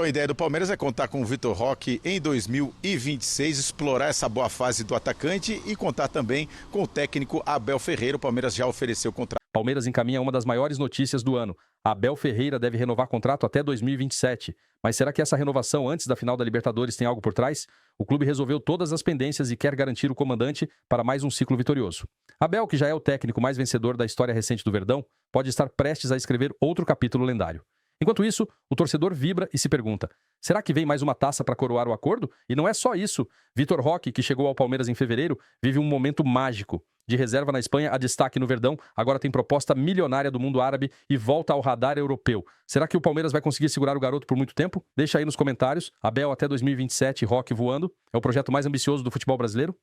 A ideia do Palmeiras é contar com o Vitor Roque em 2026, explorar essa boa fase do atacante e contar também com o técnico Abel Ferreira. O Palmeiras já ofereceu o contrato. Palmeiras encaminha uma das maiores notícias do ano. Abel Ferreira deve renovar contrato até 2027. Mas será que essa renovação antes da final da Libertadores tem algo por trás? O clube resolveu todas as pendências e quer garantir o comandante para mais um ciclo vitorioso. Abel, que já é o técnico mais vencedor da história recente do Verdão, pode estar prestes a escrever outro capítulo lendário. Enquanto isso, o torcedor vibra e se pergunta: será que vem mais uma taça para coroar o acordo? E não é só isso. Vitor Roque, que chegou ao Palmeiras em fevereiro, vive um momento mágico. De reserva na Espanha, a destaque no Verdão, agora tem proposta milionária do mundo árabe e volta ao radar europeu. Será que o Palmeiras vai conseguir segurar o garoto por muito tempo? Deixa aí nos comentários. Abel até 2027, Roque voando. É o projeto mais ambicioso do futebol brasileiro?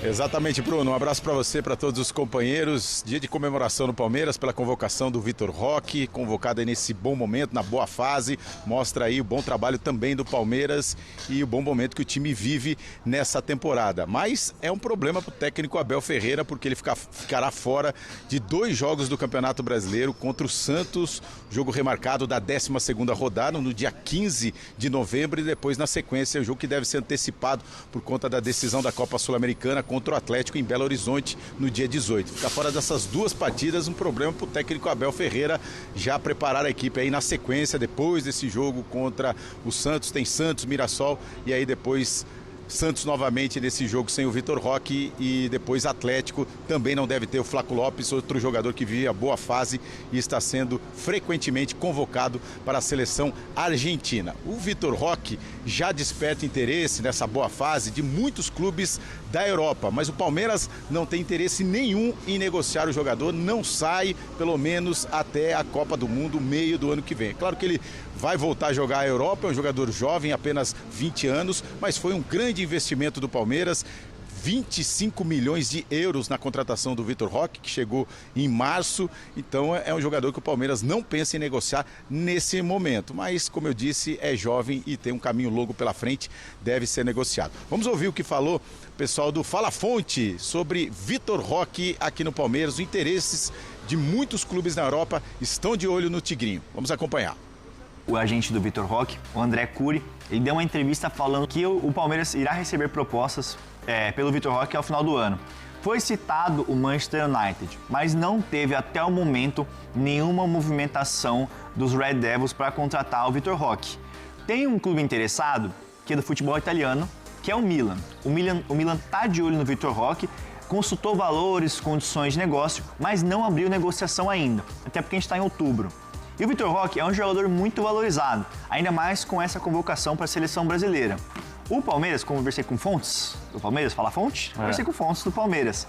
Exatamente, Bruno. Um abraço para você, para todos os companheiros. Dia de comemoração no Palmeiras pela convocação do Vitor Roque, convocado aí nesse bom momento, na boa fase. Mostra aí o bom trabalho também do Palmeiras e o bom momento que o time vive nessa temporada. Mas é um problema para o técnico Abel Ferreira, porque ele ficará fora de 2 jogos do Campeonato Brasileiro contra o Santos, jogo remarcado da 12ª rodada, no dia 15 de novembro, e depois na sequência o jogo que deve ser antecipado por conta da decisão da Copa Sul-Americana contra o Atlético em Belo Horizonte no dia 18. Ficar fora dessas 2 partidas, um problema para o técnico Abel Ferreira já preparar a equipe aí na sequência, depois desse jogo contra o Santos. Tem Santos, Mirassol e aí depois Santos novamente nesse jogo sem o Vitor Roque, e depois Atlético. Também não deve ter o Flaco Lopes, outro jogador que vive a boa fase e está sendo frequentemente convocado para a seleção argentina. O Vitor Roque já desperta interesse nessa boa fase de muitos clubes da Europa, mas o Palmeiras não tem interesse nenhum em negociar o jogador, não sai pelo menos até a Copa do Mundo, meio do ano que vem. É claro que ele vai voltar a jogar a Europa, é um jogador jovem, apenas 20 anos, mas foi um grande investimento do Palmeiras. 25 milhões de euros na contratação do Vitor Roque, que chegou em março. Então é um jogador que o Palmeiras não pensa em negociar nesse momento. Mas, como eu disse, é jovem e tem um caminho longo pela frente, deve ser negociado. Vamos ouvir o que falou o pessoal do Fala Fonte sobre Vitor Roque aqui no Palmeiras. Os interesses de muitos clubes na Europa estão de olho no Tigrinho. Vamos acompanhar. O agente do Vitor Roque, o André Cury, ele deu uma entrevista falando que o Palmeiras irá receber propostas pelo Vitor Roque ao final do ano. Foi citado o Manchester United, mas não teve até o momento nenhuma movimentação dos Red Devils para contratar o Vitor Roque. Tem um clube interessado, que é do futebol italiano, que é o Milan. O Milan está de olho no Vitor Roque, consultou valores, condições de negócio, mas não abriu negociação ainda, até porque a gente está em outubro. E o Vitor Roque é um jogador muito valorizado, ainda mais com essa convocação para a seleção brasileira. O Palmeiras, conversei com fontes do Palmeiras, Fala Fonte? Conversei com fontes do Palmeiras.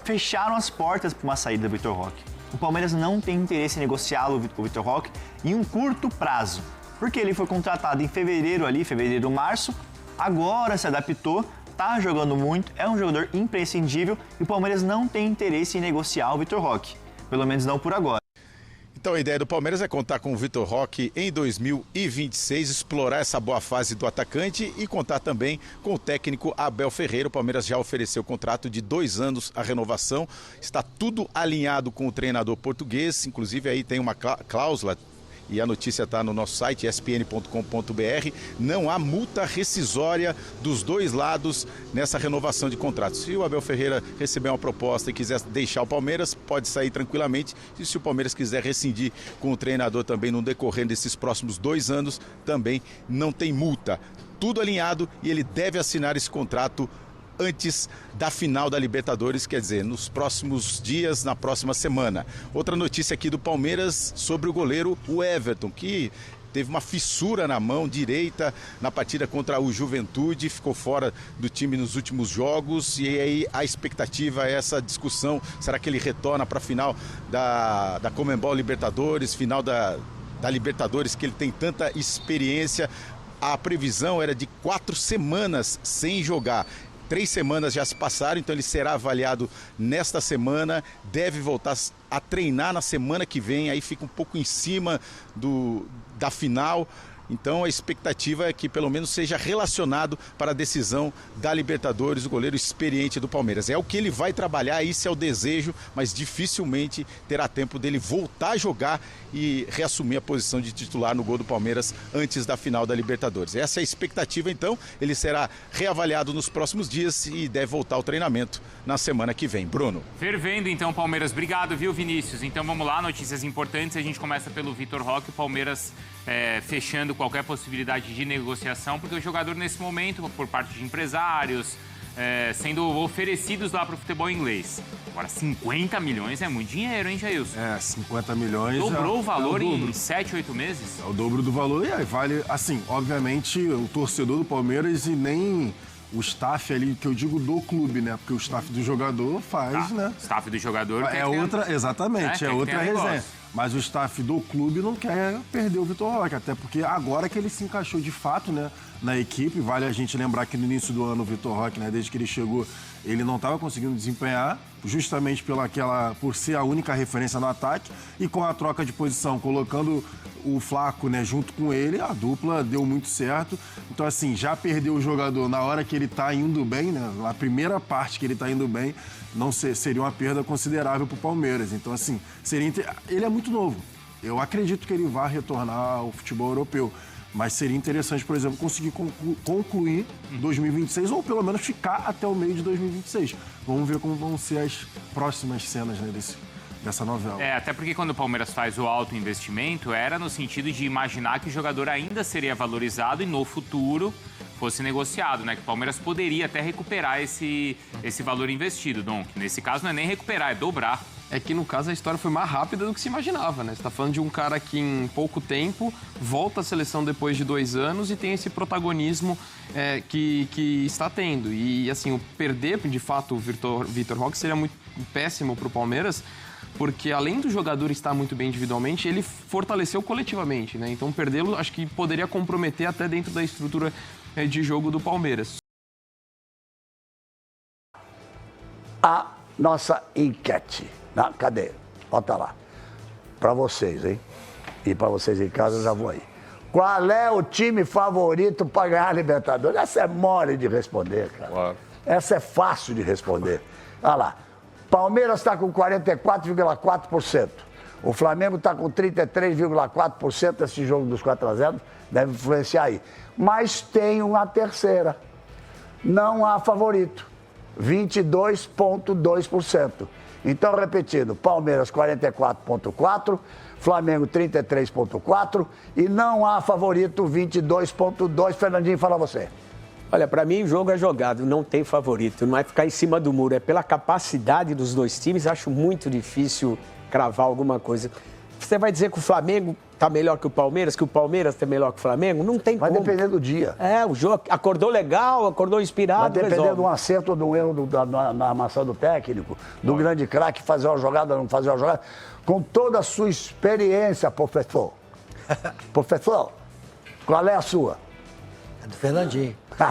Fecharam as portas para uma saída do Vitor Roque. O Palmeiras não tem interesse em negociar o Vitor Roque em um curto prazo, porque ele foi contratado em fevereiro, março, agora se adaptou, está jogando muito, é um jogador imprescindível e o Palmeiras não tem interesse em negociar o Vitor Roque, pelo menos não por agora. Então a ideia do Palmeiras é contar com o Vitor Roque em 2026, explorar essa boa fase do atacante e contar também com o técnico Abel Ferreira. O Palmeiras já ofereceu contrato de 2 anos a renovação, está tudo alinhado com o treinador português, inclusive aí tem uma cláusula, e a notícia está no nosso site, espn.com.br, não há multa rescisória dos 2 lados nessa renovação de contrato. Se o Abel Ferreira receber uma proposta e quiser deixar o Palmeiras, pode sair tranquilamente. E se o Palmeiras quiser rescindir com o treinador também no decorrer desses próximos 2 anos, também não tem multa. Tudo alinhado e ele deve assinar esse contrato antes da final da Libertadores, quer dizer, nos próximos dias, na próxima semana. Outra notícia aqui do Palmeiras sobre o goleiro, o Everton, que teve uma fissura na mão direita na partida contra o Juventude, ficou fora do time nos últimos jogos, e aí a expectativa é essa discussão, será que ele retorna para a final da Conmebol Libertadores, final da Libertadores, que ele tem tanta experiência. A previsão era de 4 semanas sem jogar. 3 semanas já se passaram, então ele será avaliado nesta semana, deve voltar a treinar na semana que vem, aí fica um pouco em cima da final. Então a expectativa é que pelo menos seja relacionado para a decisão da Libertadores, o goleiro experiente do Palmeiras. É o que ele vai trabalhar, esse é o desejo, mas dificilmente terá tempo dele voltar a jogar e reassumir a posição de titular no gol do Palmeiras antes da final da Libertadores. Essa é a expectativa, então. Ele será reavaliado nos próximos dias e deve voltar ao treinamento na semana que vem. Bruno. Fervendo, então, Palmeiras. Obrigado, viu, Vinícius? Então, vamos lá, notícias importantes. A gente começa pelo Vitor Roque, o Palmeiras fechando qualquer possibilidade de negociação, porque o jogador, nesse momento, por parte de empresários, sendo oferecidos lá para o futebol inglês. Agora, 50 milhões é muito dinheiro, hein, Jailson? 50 milhões... Dobrou o valor em 7, 8 meses? É o dobro do valor e aí vale, assim, obviamente, o torcedor do Palmeiras e nem o staff ali, que eu digo do clube, né? Porque o staff do jogador faz, né? O staff do jogador... Exatamente, é outra resenha. Mas o staff do clube não quer perder o Vitor Roque, até porque agora que ele se encaixou de fato, né, na equipe, vale a gente lembrar que no início do ano o Vitor Roque, né, desde que ele chegou, ele não estava conseguindo desempenhar, justamente por ser a única referência no ataque, e com a troca de posição, colocando o Flaco, né, junto com ele, a dupla deu muito certo. Então, assim, já perdeu o jogador na hora que ele está indo bem, né, na primeira parte que ele está indo bem, não seria uma perda considerável para o Palmeiras. Então, assim, ele é muito novo. Eu acredito que ele vai retornar ao futebol europeu. Mas seria interessante, por exemplo, conseguir concluir 2026 ou pelo menos ficar até o meio de 2026. Vamos ver como vão ser as próximas cenas, né, dessa novela. Até porque quando o Palmeiras faz o alto investimento, era no sentido de imaginar que o jogador ainda seria valorizado e no futuro fosse negociado, né? Que o Palmeiras poderia até recuperar esse valor investido, Dom. Que nesse caso não é nem recuperar, é dobrar. É que, no caso, a história foi mais rápida do que se imaginava, né? Você tá falando de um cara que, em pouco tempo, volta à seleção depois de 2 anos e tem esse protagonismo que está tendo. E, assim, o perder, de fato, o Vitor Roque seria muito péssimo para o Palmeiras, porque, além do jogador estar muito bem individualmente, ele fortaleceu coletivamente, né? Então, perdê-lo, acho que poderia comprometer até dentro da estrutura de jogo do Palmeiras. A nossa enquete. Cadê? Bota lá. Para vocês, hein? E para vocês em casa, eu já vou aí. Qual é o time favorito para ganhar a Libertadores? Essa é mole de responder, cara. Claro. Essa é fácil de responder. Olha lá. Palmeiras está com 44,4%. O Flamengo está com 33,4%. Esse jogo dos 4-0 deve influenciar aí. Mas tem uma terceira. Não há favorito. 22,2%. Então, repetindo, Palmeiras 44,4%, Flamengo 33,4% e não há favorito 22,2%. Fernandinho, fala você. Olha, para mim o jogo é jogado, não tem favorito, não é ficar em cima do muro, é pela capacidade dos dois times, acho muito difícil cravar alguma coisa. Você vai dizer que o Flamengo está melhor que o Palmeiras está melhor que o Flamengo? Não tem como. Vai depender do dia. O jogo acordou legal, acordou inspirado, vai depender de um acerto ou de um erro na armação do técnico, do grande craque fazer uma jogada ou não fazer uma jogada. Com toda a sua experiência, professor. Professor, qual é a sua? É do Fernandinho. Eu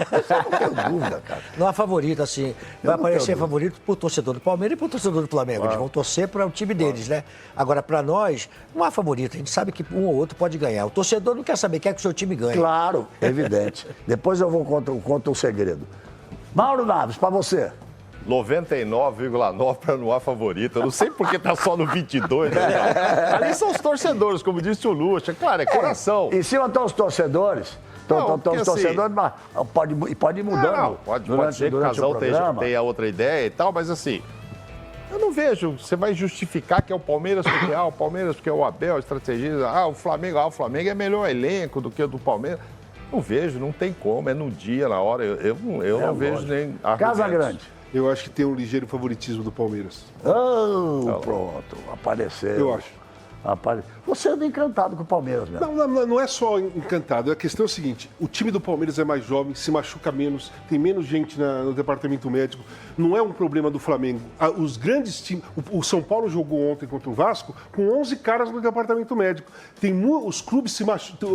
não tenho dúvida, cara. Não há favorito, assim. Vai aparecer favorito pro torcedor do Palmeiras e pro torcedor do Flamengo. Eles vão torcer para o time deles, né? Agora, para nós, não há favorito. A gente sabe que um ou outro pode ganhar. O torcedor não quer saber, quer que o seu time ganhe. Claro, evidente. Depois eu vou contar o segredo. Mauro Naves, para você. 99,9 para não há favorito. Eu não sei porque tá só no 22, né? Ali são os torcedores, como disse o Lucha. Claro, é coração. Em cima estão os torcedores. Os torcedores, mas pode ir mudando. Pode ser que o casal tenha outra ideia e tal, mas assim, eu não vejo. Você vai justificar que é o Palmeiras porque o Palmeiras porque é o Abel, estrategista. O Flamengo é melhor elenco do que o do Palmeiras. Não vejo, não tem como. É no dia, na hora. Eu não vejo nem Casa Grande. Eu acho que tem um ligeiro favoritismo do Palmeiras. Pronto, apareceu. Eu acho. Você anda encantado com o Palmeiras mesmo. Não é só encantado. A questão é o seguinte, o time do Palmeiras é mais jovem, se machuca menos, tem menos gente no departamento médico. Não é um problema do Flamengo. Os grandes times... O São Paulo jogou ontem contra o Vasco com 11 caras no departamento médico. Os clubes se machucam...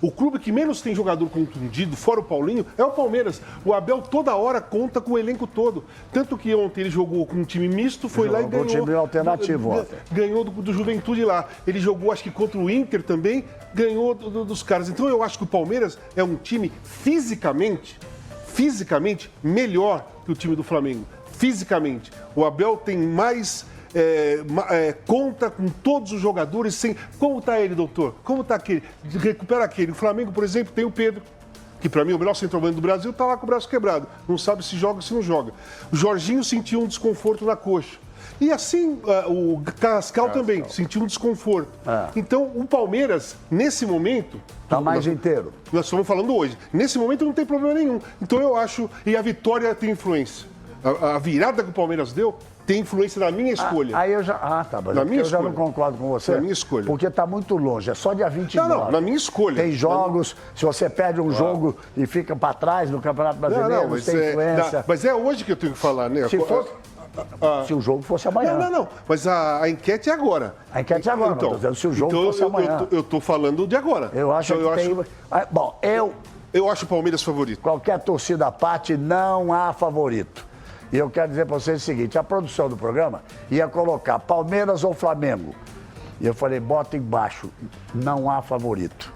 O clube que menos tem jogador contundido, fora o Paulinho, é o Palmeiras. O Abel toda hora conta com o elenco todo. Tanto que ontem ele jogou com um time misto, foi lá e ganhou. Um time alternativo ontem. Ganhou do Juventude de lá. Ele jogou, acho que contra o Inter também, ganhou dos caras. Então eu acho que o Palmeiras é um time fisicamente melhor que o time do Flamengo. Fisicamente. O Abel tem mais... conta com todos os jogadores sem... Como tá ele, doutor? Como tá aquele? Recupera aquele. O Flamengo, por exemplo, tem o Pedro, que para mim é o melhor centroavante do Brasil, tá lá com o braço quebrado. Não sabe se joga ou se não joga. O Jorginho sentiu um desconforto na coxa. E assim, o Carrascal também sentiu um desconforto. Então, o Palmeiras, nesse momento... Tá mais inteiro. Nós estamos falando hoje. Nesse momento não tem problema nenhum. Então, eu acho... E a vitória tem influência. A virada que o Palmeiras deu tem influência na minha escolha. Aí eu já... tá, mas eu já não concordo com você. Na minha escolha. Porque tá muito longe. É só dia 29. Não, na minha escolha. Tem jogos, se você perde um jogo e fica para trás no Campeonato Brasileiro, mas tem influência. Mas é hoje que eu tenho que falar, né? Se o jogo fosse amanhã. Não. Mas a enquete é agora. A enquete é agora, então, não, tô dizendo se o jogo fosse amanhã. Eu tô falando de agora. Eu acho que tem... Bom, eu acho o Palmeiras favorito. Qualquer torcida à parte, não há favorito. E eu quero dizer para vocês o seguinte, a produção do programa ia colocar Palmeiras ou Flamengo. E eu falei, bota embaixo, não há favorito.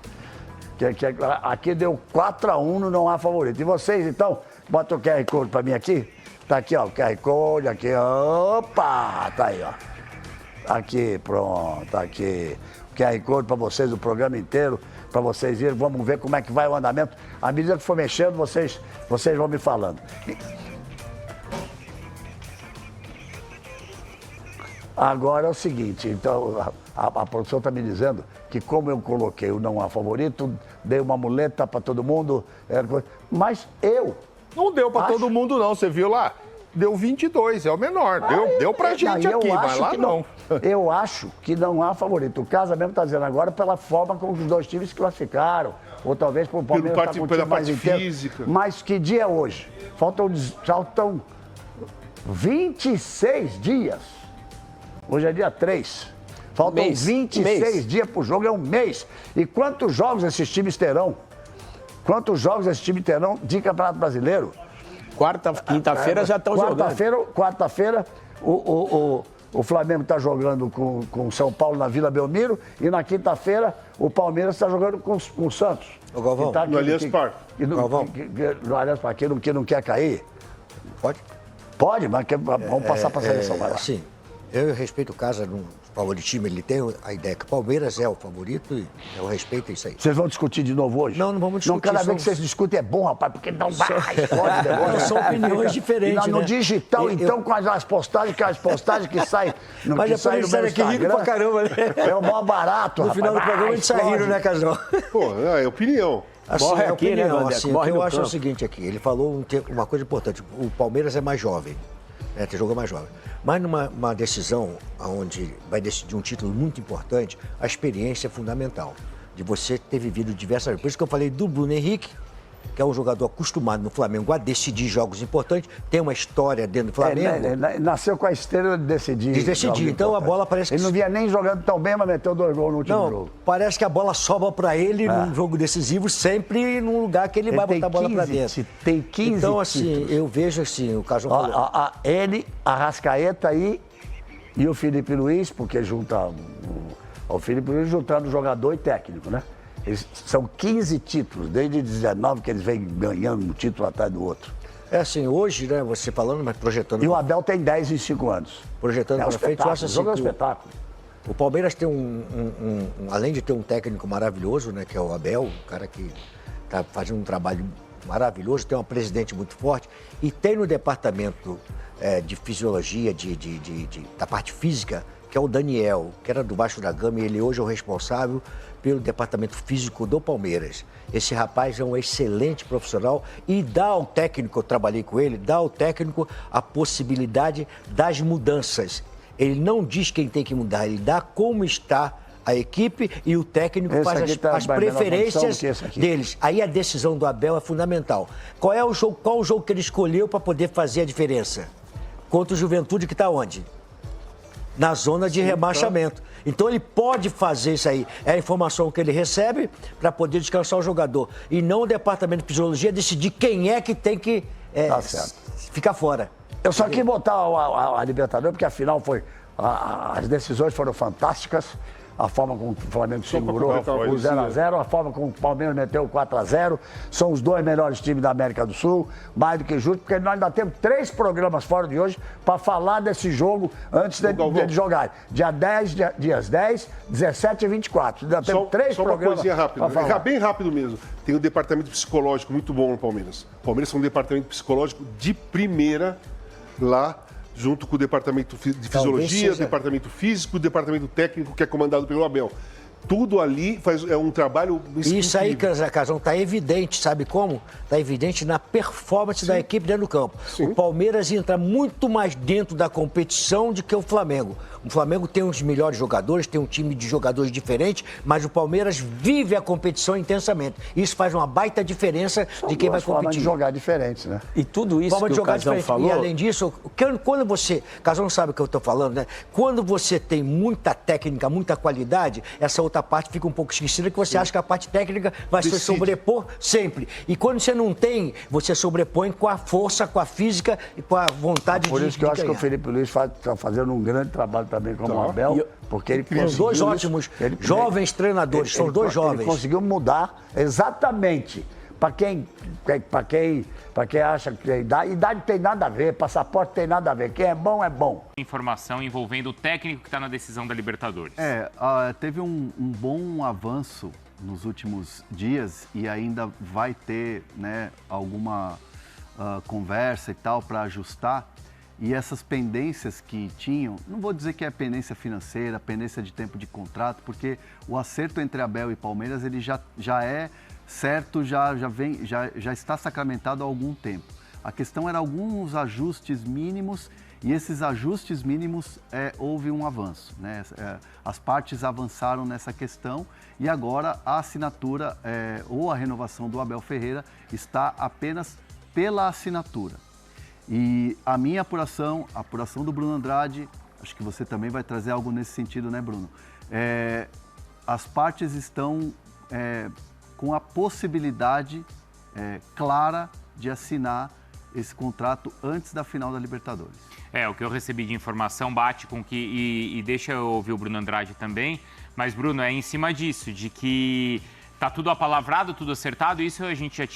Aqui deu 4-1 no não há favorito. E vocês, então, bota o QR Code para mim aqui. Tá aqui, ó, o QR Code, aqui, opa, tá aí, ó. Aqui, pronto, aqui. O QR Code para vocês, o programa inteiro, para vocês irem. Vamos ver como é que vai o andamento. À medida que for mexendo, vocês vão me falando. Agora é o seguinte, então a produção está me dizendo que como eu coloquei o não há favorito, dei uma muleta para todo mundo, mas eu... Não deu para todo mundo não, você viu lá? Deu 22, é o menor, deu pra gente aqui, mas lá não. Eu acho que não há favorito. O Casa mesmo está dizendo agora pela forma como os dois times se classificaram, ou talvez por Palmeiras tá com o time mais inteiro. Física. Mas que dia é hoje? Faltam 26 dias. Hoje é dia 3. Faltam 26 dias pro jogo, é um mês. E quantos jogos esses times terão? Quantos jogos esses times terão de Campeonato Brasileiro? Quinta-feira já estão jogando. Quarta-feira, o Flamengo está jogando com o São Paulo na Vila Belmiro e na quinta-feira o Palmeiras está jogando com o Santos. O Galvão, no Allianz Parque. No Allianz Parque, que não quer cair. Pode? Pode, mas vamos passar para a seleção. Vai lá. Sim. Eu respeito o Casa no favoritismo, ele tem a ideia que o Palmeiras é o favorito e eu respeito isso aí. Vocês vão discutir de novo hoje? Não vamos discutir. Não, cada vez que vocês discutem é bom, rapaz, porque não vai, são opiniões diferentes, no digital, então, com as postagens, que saem no Mas depois a gente sai aqui rindo pra caramba, né? É o maior barato, no final do programa a gente sai rindo, né, Casão? Pô, é opinião. Assim, morre aqui, opinião, né, assim, o que eu acho é o seguinte aqui, ele falou uma coisa importante, o Palmeiras é mais jovem. Tem jogo mais jovem. Mas numa decisão onde vai decidir um título muito importante, a experiência é fundamental. De você ter vivido diversas vezes. Por isso que eu falei do Bruno Henrique, que é um jogador acostumado no Flamengo a decidir jogos importantes, tem uma história dentro do Flamengo. Nasceu com a estrela de decidir. Então a bola parece que... Ele não vinha nem jogando tão bem, mas meteu 2 gols no último jogo. Parece que a bola sobra para ele num jogo decisivo, sempre num lugar que ele vai botar a bola para dentro. Tem 15 Então, assim, eu vejo assim, o Casão falou. Ele, Arrascaeta aí e o Felipe Luiz, porque junta o Felipe Luiz juntando jogador e técnico, né? São 15 títulos, desde 19 que eles vêm ganhando um título atrás do outro. É assim, hoje, né, você falando, mas projetando... E o Abel tem 10 em 5 anos. Projetando para frente, eu acho assim, é um espetáculo. O Palmeiras tem além de ter um técnico maravilhoso, né, que é o Abel, um cara que está fazendo um trabalho maravilhoso, tem uma presidente muito forte, e tem no departamento de fisiologia, da parte física, que é o Daniel, que era do Vasco da Gama, e ele hoje é o responsável pelo departamento físico do Palmeiras. Esse rapaz é um excelente profissional e dá ao técnico, eu trabalhei com ele, dá ao técnico a possibilidade das mudanças. Ele não diz quem tem que mudar, ele dá como está a equipe e o técnico faz as preferências deles. Aí a decisão do Abel é fundamental. Qual o jogo que ele escolheu para poder fazer a diferença? Contra o Juventude, que está onde? Na zona de rebaixamento. Então ele pode fazer isso aí. É a informação que ele recebe para poder descansar o jogador. E não o departamento de fisiologia decidir quem é que tem que ficar fora. Eu só quis botar a Libertadores, porque a final foi As decisões foram fantásticas. A forma como o Flamengo segurou o 0x0, a forma como o Palmeiras meteu o 4x0. São os 2 melhores times da América do Sul, mais do que justo, porque nós ainda temos 3 programas fora de hoje para falar desse jogo antes de jogar. Dias 10, 17 e 24. Ainda temos 3 programas. Só uma coisinha rápida, bem rápido mesmo. Tem um departamento psicológico muito bom no Palmeiras. O Palmeiras tem um departamento psicológico de primeira lá, junto com o departamento de fisiologia, o departamento físico, o departamento técnico que é comandado pelo Abel. Tudo ali é um trabalho incrível. Isso aí, Casão, está evidente, sabe como? Está evidente na performance da equipe dentro do campo. Sim. O Palmeiras entra muito mais dentro da competição do que o Flamengo. O Flamengo tem os melhores jogadores, tem um time de jogadores diferentes, mas o Palmeiras vive a competição intensamente. Isso faz uma baita diferença de quem vai competir. Forma de jogar diferentes, né? E tudo isso que o Casão falou... E além disso, quando você... Casão sabe o que eu estou falando, né? Quando você tem muita técnica, muita qualidade, essa outra parte fica um pouco esquecida, que você acha que a parte técnica vai se sobrepor sempre. E quando você não tem, você sobrepõe com a força, com a física e com a vontade de Por isso que eu acho que o Felipe Luiz está fazendo um grande trabalho também como o Abel, porque ele conseguiu... Os 2 ótimos jovens treinadores, são 2 jovens. Ele conseguiu mudar exatamente para quem acha que idade tem nada a ver, passaporte tem nada a ver, quem é bom é bom. Informação envolvendo o técnico que está na decisão da Libertadores. Teve um bom avanço nos últimos dias e ainda vai ter, né, alguma conversa e tal para ajustar. E essas pendências que tinham, não vou dizer que é pendência financeira, pendência de tempo de contrato, porque o acerto entre Abel e Palmeiras ele já é certo, já está sacramentado há algum tempo. A questão era alguns ajustes mínimos e esses ajustes mínimos houve um avanço, né? As partes avançaram nessa questão e agora a assinatura ou a renovação do Abel Ferreira está apenas pela assinatura. E a minha apuração, a apuração do Bruno Andrade, acho que você também vai trazer algo nesse sentido, né, Bruno? As partes estão com a possibilidade clara de assinar esse contrato antes da final da Libertadores. O que eu recebi de informação bate com que... E deixa eu ouvir o Bruno Andrade também, mas, Bruno, é em cima disso, de que... Tá tudo apalavrado, tudo acertado, isso vocês já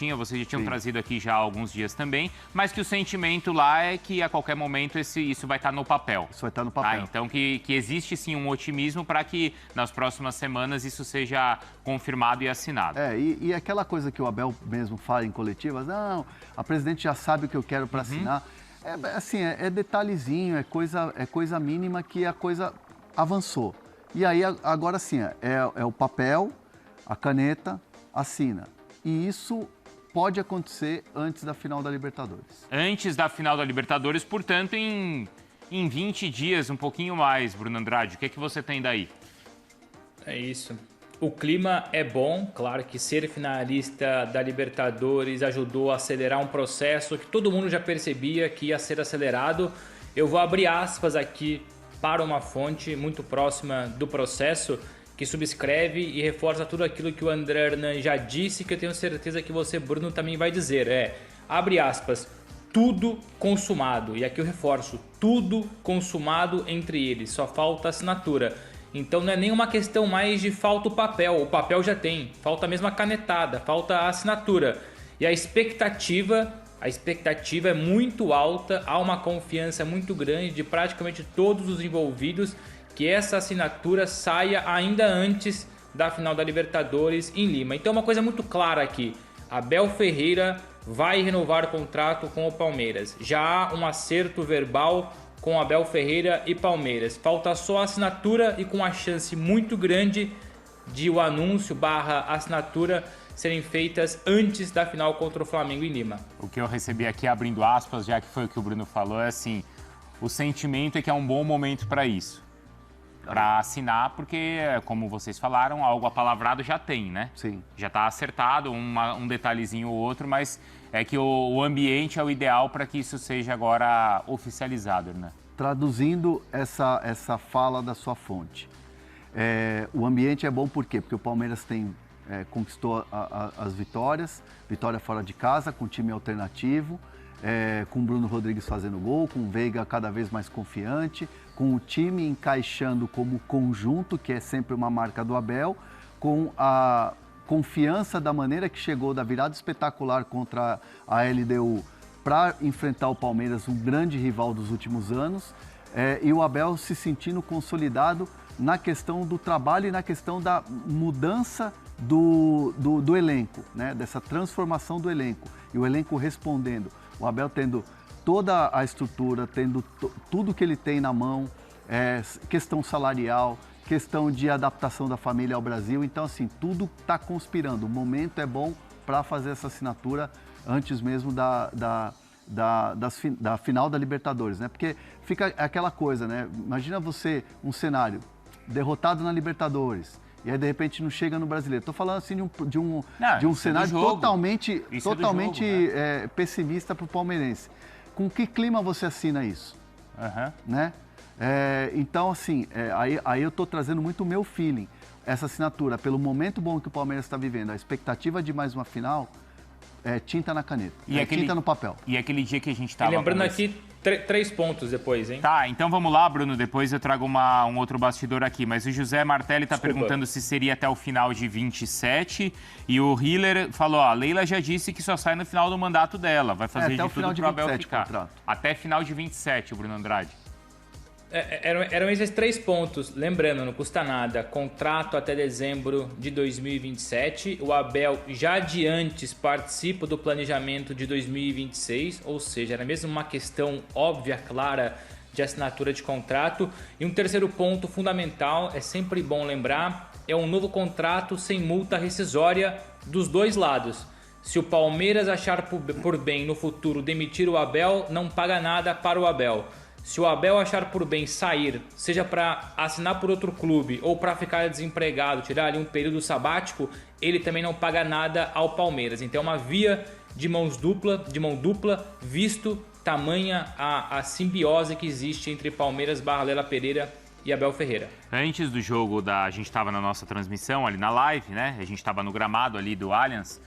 tinham trazido aqui já há alguns dias também, mas que o sentimento lá é que a qualquer momento isso vai estar no papel. Isso vai estar no papel. Então que existe sim um otimismo para que nas próximas semanas isso seja confirmado e assinado. E aquela coisa que o Abel mesmo fala em coletivas, não, a presidente já sabe o que eu quero para assinar. É detalhezinho, é coisa mínima que a coisa avançou. E aí agora sim, é o papel... A caneta assina. E isso pode acontecer antes da final da Libertadores. Antes da final da Libertadores, portanto, em 20 dias, um pouquinho mais, Bruno Andrade. O que é que você tem daí? É isso. O clima é bom, claro que ser finalista da Libertadores ajudou a acelerar um processo que todo mundo já percebia que ia ser acelerado. Eu vou abrir aspas aqui para uma fonte muito próxima do processo, que subscreve e reforça tudo aquilo que o André Hernan já disse, que eu tenho certeza que você, Bruno, também vai dizer. Abre aspas, tudo consumado. E aqui eu reforço, tudo consumado entre eles, só falta assinatura. Então não é nenhuma questão mais de falta o papel já tem, falta mesmo a canetada, falta a assinatura. E a expectativa é muito alta, há uma confiança muito grande de praticamente todos os envolvidos que essa assinatura saia ainda antes da final da Libertadores em Lima. Então uma coisa muito clara aqui, Abel Ferreira vai renovar o contrato com o Palmeiras. Já há um acerto verbal com Abel Ferreira e Palmeiras. Falta só a assinatura e com a chance muito grande de o anúncio / assinatura serem feitas antes da final contra o Flamengo em Lima. O que eu recebi aqui, abrindo aspas, já que foi o que o Bruno falou, é assim, o sentimento é que é um bom momento para isso. Para assinar, porque, como vocês falaram, algo apalavrado já tem, né? Sim. Já está acertado, um detalhezinho ou outro, mas é que o ambiente é o ideal para que isso seja agora oficializado, né? Traduzindo essa fala da sua fonte, o ambiente é bom por quê? Porque o Palmeiras tem conquistou as vitórias, vitória fora de casa, com time alternativo, com o Bruno Rodrigues fazendo gol, com o Veiga cada vez mais confiante, com o time encaixando como conjunto, que é sempre uma marca do Abel, com a confiança da maneira que chegou da virada espetacular contra a LDU para enfrentar o Palmeiras, um grande rival dos últimos anos, e o Abel se sentindo consolidado na questão do trabalho e na questão da mudança do elenco, né? Dessa transformação do elenco. E o elenco respondendo. O Abel tendo toda a estrutura, tendo tudo que ele tem na mão, questão salarial, questão de adaptação da família ao Brasil. Então, assim, tudo está conspirando. O momento é bom para fazer essa assinatura antes mesmo da final da Libertadores, né? Porque fica aquela coisa, né? Imagina você, um cenário, derrotado na Libertadores, e aí de repente não chega no Brasileiro. Estou falando assim de um cenário totalmente pessimista para o palmeirense. Com que clima você assina isso? Né? Então, assim, aí eu estou trazendo muito o meu feeling. Essa assinatura, pelo momento bom que o Palmeiras está vivendo, a expectativa de mais uma final, tinta na caneta, tinta no papel. E aquele dia que a gente estava... Lembrando aqui, 3 pontos depois, hein? Tá, então vamos lá, Bruno, depois eu trago um outro bastidor aqui. Mas o José Martelli está perguntando se seria até o final de 27, e o Hiller falou, a Leila já disse que só sai no final do mandato dela, vai fazer de tudo para o Abel ficar. Contrato. Até final de 27, o Bruno Andrade. Eram esses 3 pontos. Lembrando, não custa nada. Contrato até dezembro de 2027. O Abel já de antes participa do planejamento de 2026. Ou seja, era mesmo uma questão óbvia, clara de assinatura de contrato. E um terceiro ponto fundamental, é sempre bom lembrar, é um novo contrato sem multa rescisória dos dois lados. Se o Palmeiras achar por bem no futuro demitir o Abel, não paga nada para o Abel. Se o Abel achar por bem sair, seja para assinar por outro clube ou para ficar desempregado, tirar ali um período sabático, ele também não paga nada ao Palmeiras. Então é uma via de mão dupla, visto tamanha a simbiose que existe entre Palmeiras, Leila Pereira e Abel Ferreira. Antes do jogo, a gente estava na nossa transmissão ali na live, né? A gente estava no gramado ali do Allianz.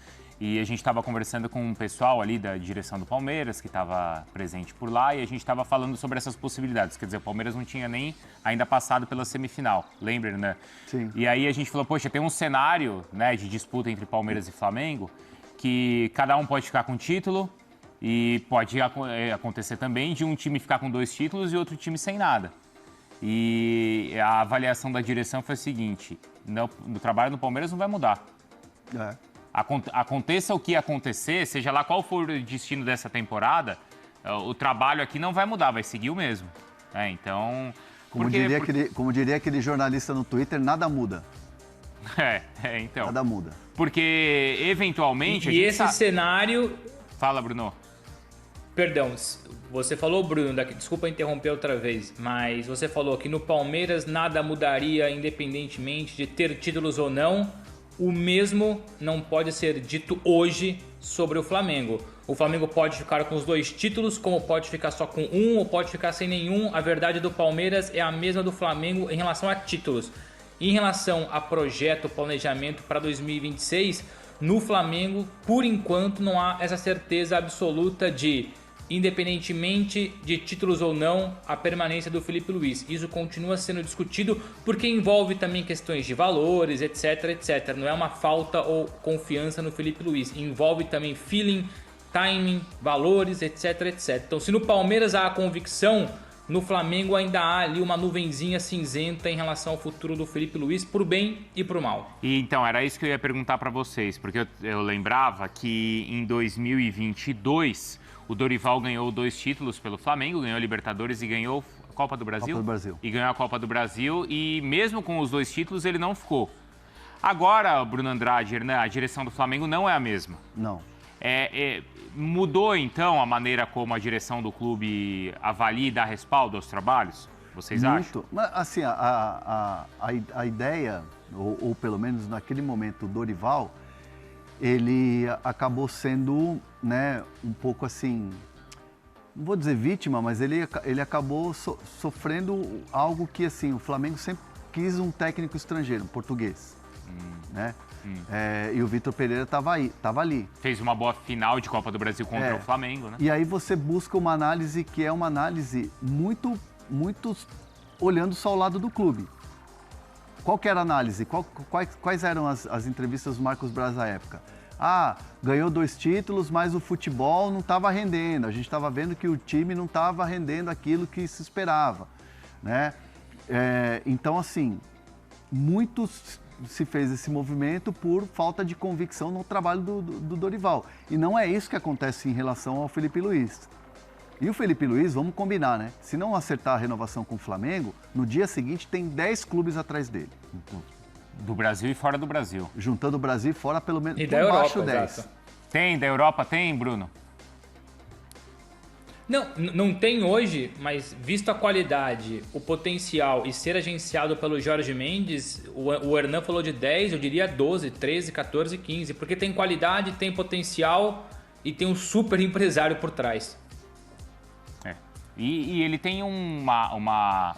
E a gente estava conversando com o pessoal ali da direção do Palmeiras, que estava presente por lá, e a gente estava falando sobre essas possibilidades. Quer dizer, o Palmeiras não tinha nem ainda passado pela semifinal, lembra, né? Sim. E aí a gente falou, poxa, tem um cenário, né, de disputa entre Palmeiras e Flamengo, que cada um pode ficar com título, e pode acontecer também de um time ficar com 2 títulos e outro time sem nada. E a avaliação da direção foi a seguinte, no trabalho do Palmeiras não vai mudar. Aconteça o que acontecer, seja lá qual for o destino dessa temporada, o trabalho aqui não vai mudar, vai seguir o mesmo. Então... Como diria aquele jornalista no Twitter, nada muda. Então. Nada muda. Porque, eventualmente... E esse cenário... Fala, Bruno. Perdão, você falou, Bruno, desculpa interromper outra vez, mas você falou que no Palmeiras nada mudaria independentemente de ter títulos ou não. O mesmo não pode ser dito hoje sobre o Flamengo. O Flamengo pode ficar com os 2 títulos, como pode ficar só com um, ou pode ficar sem nenhum. A verdade do Palmeiras é a mesma do Flamengo em relação a títulos. Em relação a projeto, planejamento para 2026, no Flamengo, por enquanto, não há essa certeza absoluta de, independentemente de títulos ou não, a permanência do Felipe Luiz. Isso continua sendo discutido porque envolve também questões de valores, etc, etc. Não é uma falta ou confiança no Felipe Luiz. Envolve também feeling, timing, valores, etc, etc. Então, se no Palmeiras há a convicção, no Flamengo ainda há ali uma nuvenzinha cinzenta em relação ao futuro do Felipe Luiz, pro bem e pro mal. E então, era isso que eu ia perguntar para vocês, porque eu lembrava que em 2022... o Dorival ganhou 2 títulos pelo Flamengo, ganhou a Libertadores e ganhou a Copa do Brasil? Copa do Brasil. E ganhou a Copa do Brasil e mesmo com os 2 títulos ele não ficou. Agora, Bruno Andrade, a direção do Flamengo não é a mesma. Não. Mudou então a maneira como a direção do clube avalia e dá respaldo aos trabalhos? Vocês acham? Mas, assim, a ideia, ou pelo menos naquele momento o Dorival, ele acabou sendo, né, um pouco assim, não vou dizer vítima, mas ele acabou sofrendo algo que, assim, o Flamengo sempre quis um técnico estrangeiro, um português. né? E o Vitor Pereira estava ali. Fez uma boa final de Copa do Brasil contra o Flamengo, né? E aí você busca uma análise que é uma análise muito olhando só o lado do clube. Qual que era a análise? Quais eram as entrevistas do Marcos Braz à época? Ganhou 2 títulos, mas o futebol não estava rendendo. A gente estava vendo que o time não estava rendendo aquilo que se esperava, né? Então, assim, se fez esse movimento por falta de convicção no trabalho do Dorival. E não é isso que acontece em relação ao Felipe Luiz. E o Felipe Luiz, vamos combinar, né? Se não acertar a renovação com o Flamengo, no dia seguinte tem 10 clubes atrás dele. Do Brasil e fora do Brasil. Juntando o Brasil e fora pelo menos e por da baixo Europa, 10. exato. Tem, da Europa tem, Bruno? Não tem hoje, mas visto a qualidade, o potencial e ser agenciado pelo Jorge Mendes, o Hernan falou de 10, eu diria 12, 13, 14, 15, porque tem qualidade, tem potencial e tem um super empresário por trás. E ele tem um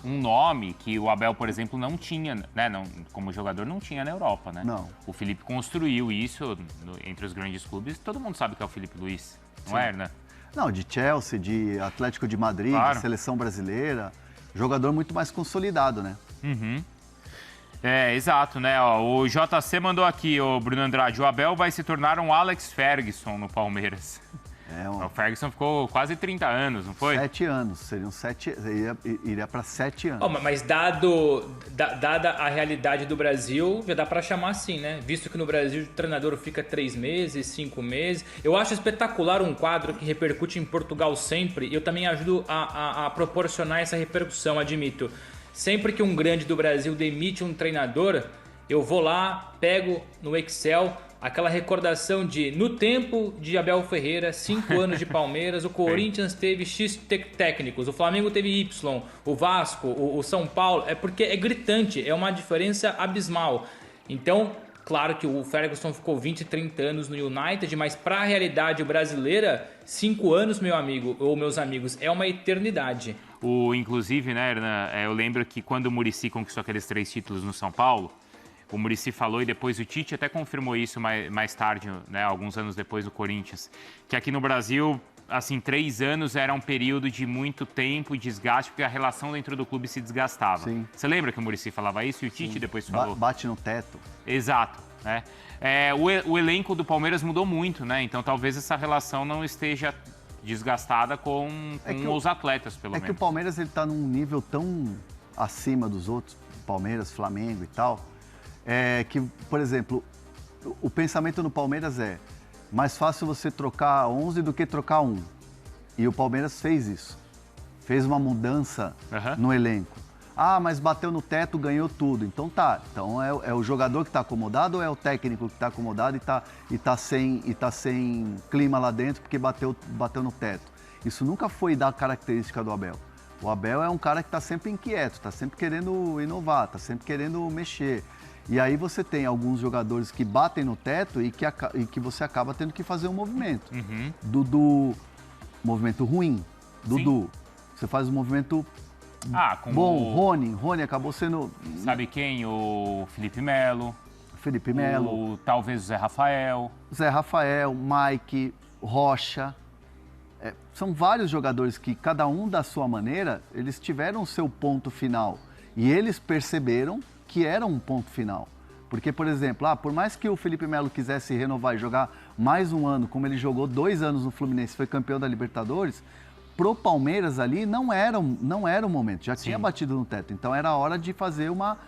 nome que o Abel, por exemplo, não tinha, né? Como jogador, não tinha na Europa, né? Não. O Felipe construiu isso entre os grandes clubes. Todo mundo sabe que é o Felipe Luiz, não é, Hernan? Não, de Chelsea, de Atlético de Madrid, claro. De seleção brasileira. Jogador muito mais consolidado, né? Exato, né? O JC mandou aqui, o Bruno Andrade, o Abel vai se tornar um Alex Ferguson no Palmeiras. O Ferguson ficou quase 30 anos, não foi? 7 anos, seriam 7, iria para 7 anos. Mas dada a realidade do Brasil, já dá para chamar assim, né? Visto que no Brasil o treinador fica 3 meses, 5 meses. Eu acho espetacular um quadro que repercute em Portugal sempre, e eu também ajudo a proporcionar essa repercussão, admito. Sempre que um grande do Brasil demite um treinador, eu vou lá, pego no Excel aquela recordação de, no tempo de Abel Ferreira, 5 anos de Palmeiras, o Corinthians teve X técnicos, o Flamengo teve Y, o Vasco, o São Paulo, porque é gritante, é uma diferença abismal. Então, claro que o Ferguson ficou 20, 30 anos no United, mas para a realidade brasileira, 5 anos, meu amigo, ou meus amigos, é uma eternidade. Inclusive, né, Hernan, eu lembro que quando o Muricy conquistou aqueles 3 títulos no São Paulo, o Muricy falou, e depois o Tite até confirmou isso mais tarde, né, alguns anos depois do Corinthians, que aqui no Brasil, assim, 3 anos era um período de muito tempo e desgaste, porque a relação dentro do clube se desgastava. Sim. Você lembra que o Muricy falava isso e o Tite depois falou? Bate no teto. Exato, né? O elenco do Palmeiras mudou muito, né? Então talvez essa relação não esteja desgastada com os atletas, pelo menos. É que o Palmeiras está num nível tão acima dos outros, Palmeiras, Flamengo e tal, que, por exemplo, o pensamento no Palmeiras é mais fácil você trocar 11 do que trocar 1. E o Palmeiras fez isso. Fez uma mudança no elenco. Mas bateu no teto, ganhou tudo. Então tá. Então é o jogador que está acomodado ou é o técnico que está acomodado e tá sem clima lá dentro porque bateu no teto? Isso nunca foi da característica do Abel. O Abel é um cara que está sempre inquieto, está sempre querendo inovar, está sempre querendo mexer. E aí você tem alguns jogadores que batem no teto e que você acaba tendo que fazer um movimento. Dudu, movimento ruim. Dudu, você faz um movimento bom. Rony acabou sendo... Sabe quem? O Felipe Melo. Talvez o Zé Rafael, Mike, Rocha. São vários jogadores que, cada um da sua maneira, eles tiveram o seu ponto final. E eles perceberam que era um ponto final. Porque, por exemplo, por mais que o Felipe Melo quisesse renovar e jogar mais um ano, como ele jogou 2 anos no Fluminense, foi campeão da Libertadores, pro Palmeiras ali não era o momento, já tinha batido no teto. Então era hora de fazer uma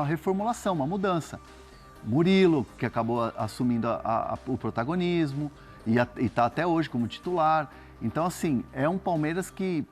reformulação, uma mudança. Murilo, que acabou assumindo o protagonismo e está até hoje como titular. Então, assim, é um Palmeiras que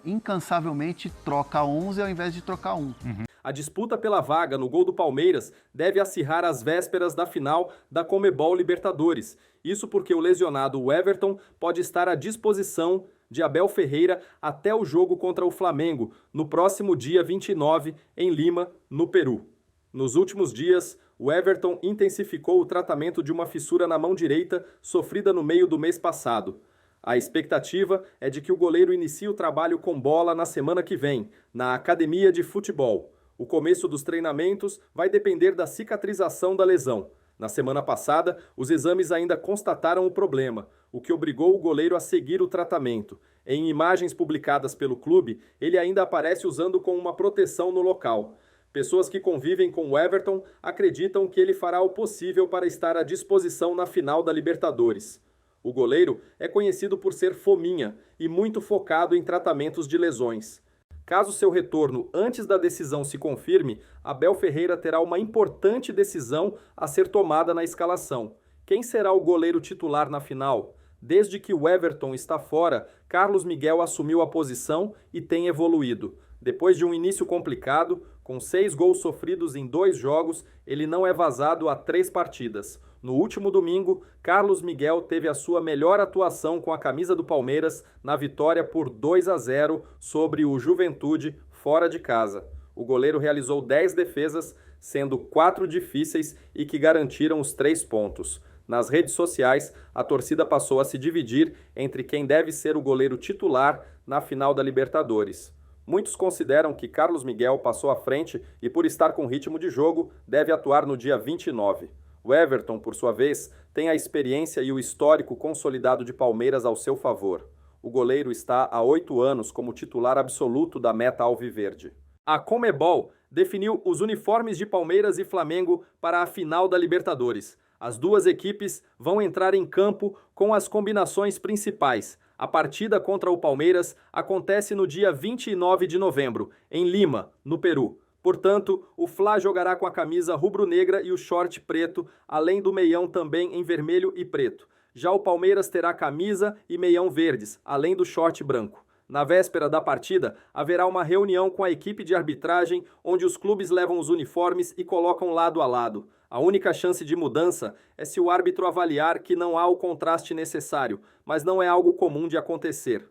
incansavelmente troca 11 ao invés de trocar 1. A disputa pela vaga no gol do Palmeiras deve acirrar às vésperas da final da Conmebol Libertadores. Isso porque o lesionado Everton pode estar à disposição de Abel Ferreira até o jogo contra o Flamengo, no próximo dia 29, em Lima, no Peru. Nos últimos dias, o Everton intensificou o tratamento de uma fissura na mão direita sofrida no meio do mês passado. A expectativa é de que o goleiro inicie o trabalho com bola na semana que vem, na Academia de Futebol. O começo dos treinamentos vai depender da cicatrização da lesão. Na semana passada, os exames ainda constataram o problema, o que obrigou o goleiro a seguir o tratamento. Em imagens publicadas pelo clube, ele ainda aparece usando com uma proteção no local. Pessoas que convivem com o Everton acreditam que ele fará o possível para estar à disposição na final da Libertadores. O goleiro é conhecido por ser fominha e muito focado em tratamentos de lesões. Caso seu retorno antes da decisão se confirme, Abel Ferreira terá uma importante decisão a ser tomada na escalação. Quem será o goleiro titular na final? Desde que o Everton está fora, Carlos Miguel assumiu a posição e tem evoluído. Depois de um início complicado, com 6 gols sofridos em 2 jogos, ele não é vazado há 3 partidas. No último domingo, Carlos Miguel teve a sua melhor atuação com a camisa do Palmeiras na vitória por 2-0 sobre o Juventude fora de casa. O goleiro realizou 10 defesas, sendo 4 difíceis e que garantiram os 3 pontos. Nas redes sociais, a torcida passou a se dividir entre quem deve ser o goleiro titular na final da Libertadores. Muitos consideram que Carlos Miguel passou à frente e, por estar com ritmo de jogo, deve atuar no dia 29. O Everton, por sua vez, tem a experiência e o histórico consolidado de Palmeiras ao seu favor. O goleiro está há 8 anos como titular absoluto da meta alviverde. A Conmebol definiu os uniformes de Palmeiras e Flamengo para a final da Libertadores. As duas equipes vão entrar em campo com as combinações principais. A partida contra o Palmeiras acontece no dia 29 de novembro, em Lima, no Peru. Portanto, o Fla jogará com a camisa rubro-negra e o short preto, além do meião também em vermelho e preto. Já o Palmeiras terá camisa e meião verdes, além do short branco. Na véspera da partida, haverá uma reunião com a equipe de arbitragem, onde os clubes levam os uniformes e colocam lado a lado. A única chance de mudança é se o árbitro avaliar que não há o contraste necessário, mas não é algo comum de acontecer.